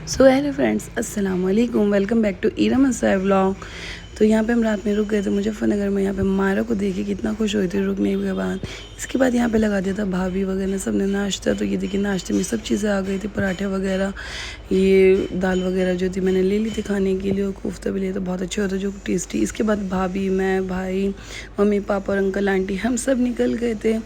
So hello friends, अस्सलाम वालेकुम। Welcome back to Iram Masai vlog. तो यहाँ पे हम रात में रुक गए थे मुजफ्फरनगर में। यहाँ पे मायरा को देखी कितना खुश हुई थी रुकने के बाद। इसके बाद यहाँ पे लगा दिया था भाभी वगैरह सब ने नाश्ता। तो ये देखिए नाश्ते में सब चीज़ें आ गई थी, पराठे वगैरह, ये दाल वगैरह जो थी मैंने ले ली थी खाने के लिए, और कोफ्ता भी लिया था, बहुत अच्छे होते जो टेस्टी। इसके बाद भाभी, मैं, भाई, मम्मी, पापा और अंकल आंटी हम सब निकल गए थे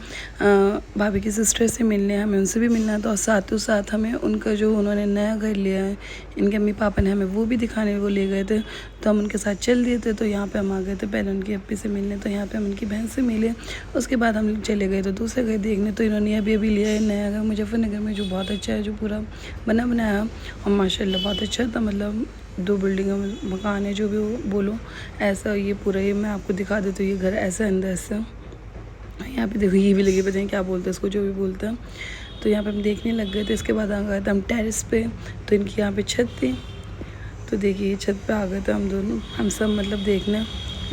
भाभी की सिस्टर से मिलने। हमें उनसे भी मिलना था और साथों साथ हमें उनका जो उन्होंने नया घर लिया है, इनके मम्मी पापा ने हमें वो भी दिखाने वो ले गए थे। तो हम उनके साथ चल दिए थे। तो यहाँ पे हम आ गए थे पहले उनकी अप्पी से मिलने। तो यहाँ पे हम उनकी बहन से मिले, उसके बाद हम चले गए तो दूसरे घर देखने। तो इन्होंने अभी लिया है नया घर मुजफ्फरनगर में, जो बहुत अच्छा है, जो पूरा बना बनाया और माशाल्लाह बहुत अच्छा था। मतलब 2 बिल्डिंग मकान है, जो भी बोलो ऐसा। ये पूरा ये मैं आपको दिखा देती हूँ, ये घर ऐसा अंदर से। यहाँ पे देखो ये भी लगे पता है क्या बोलते हैं इसको, जो भी बोलते हैं। तो यहाँ पे हम देखने लग गए थे। इसके बाद आ गए थे हम टेरेस पे। तो इनकी यहाँ पे छत थी। तो देखिए छत पे आ गए थे हम दोनों, हम सब मतलब देखने।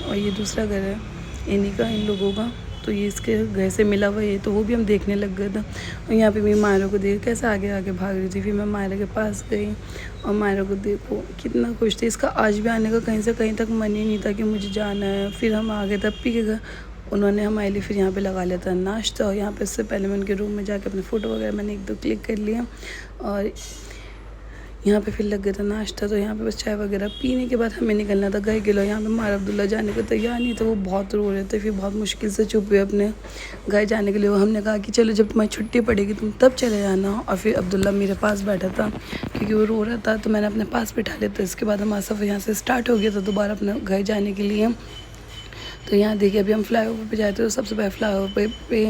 और ये दूसरा घर है इन्हीं का, इन लोगों का। तो ये इसके घर से मिला हुआ है, तो वो भी हम देखने लग गए थे। और यहाँ पे मेरी मायरा को देख कैसे आगे आगे भाग रही थी। फिर मैं मायरा के पास गई और मायरा को देखो कितना खुश थी। इसका आज भी आने का कहीं से कहीं तक मन ही नहीं था कि मुझे जाना है। फिर हम आ गए थे अप्पी के घर। उन्होंने हमारे लिए फिर यहाँ पे लगा लिया था नाश्ता। और यहाँ पे इससे पहले मैं उनके रूम में जाके अपने फ़ोटो वगैरह मैंने 1-2 क्लिक कर लिया। और यहाँ पे फिर लग गया था नाश्ता। तो यहाँ पे बस चाय वगैरह पीने के बाद हमें निकलना था घर के लिए। यहाँ पे हमारा अब्दुल्ला जाने को तैयार नहीं था, वो बहुत रो रहे थे। फिर बहुत मुश्किल से चुप हुए अपने घर जाने के लिए। वो हमने कहा कि चलो जब तुम्हारी छुट्टी पड़ेगी तुम तब चले जाना। और फिर अब्दुल्ला मेरे पास बैठा था क्योंकि वो रो रहा था, तो मैंने अपने पास बिठा लिया था। इसके बाद हमारा सफ़र यहाँ से स्टार्ट हो गया था दोबारा अपने घर जाने के लिए। तो यहाँ देखिए अभी हम फ्लाईओवर पे जाते हैं। तो सबसे पहले फ्लाईओवर पे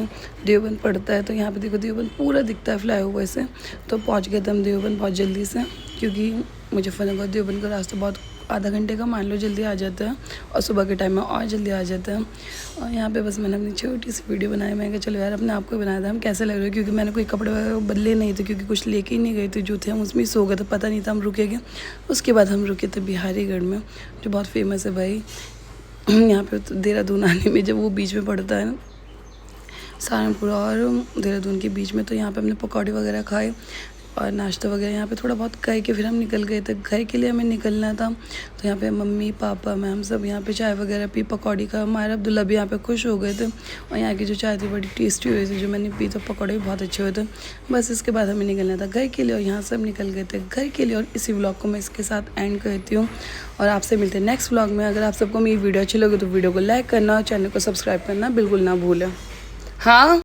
देवबंद पड़ता है। तो यहाँ पे देखो देवबंद पूरा दिखता है फ्लाईओवर से। तो पहुँच गए थे हम देवबंद बहुत जल्दी से, क्योंकि मुजफ्फरनगर देवबंद का रास्ता बहुत आधा घंटे का मान लो जल्दी आ जाता है, और सुबह के टाइम में और जल्दी आ जाता है। और यहाँ पे बस मैंने अपनी छोटी सी वीडियो बनाई। मैं कहा चलो यार अपने आप को बनाया था हम कैसे लग रहे हो, क्योंकि मैंने कोई कपड़े वगैरह बदले नहीं थे, क्योंकि कुछ लेके ही नहीं गए थे। जो थे हम उसमें सो गए थे, पता नहीं था हम रुकेंगे। उसके बाद हम रुके थे बिहारीगढ़ में, जो बहुत फेमस है भाई यहाँ पे। तो देहरादून आने में जब वो बीच में पड़ता है ना, सहारनपुर और देहरादून के बीच में। तो यहाँ पे हमने पकौड़े वगैरह खाए और नाश्ता वगैरह यहाँ पे थोड़ा बहुत करके फिर हम निकल गए थे घर के लिए। हमें निकलना था। तो यहाँ पे मम्मी पापा मैं हम सब यहाँ पे चाय वगैरह पी, पकौड़ी का। हमारा अब्दुल्ला भी यहाँ पे खुश हो गए थे। और यहाँ की जो चाय थी बड़ी टेस्टी हुई थी जो मैंने पी। तो पकौड़े भी बहुत अच्छे हुए थे। बस इसके बाद हमें निकलना था घर के लिए, और यहाँ सब निकल गए थे घर के लिए। और इसी व्लॉग को मैं इसके साथ एंड करती हूँ और आपसे मिलते हैं नेक्स्ट व्लॉग में। अगर आप सबको मेरी वीडियो अच्छी लगे तो वीडियो को लाइक करना और चैनल को सब्सक्राइब करना बिल्कुल ना भूलें। हाँ।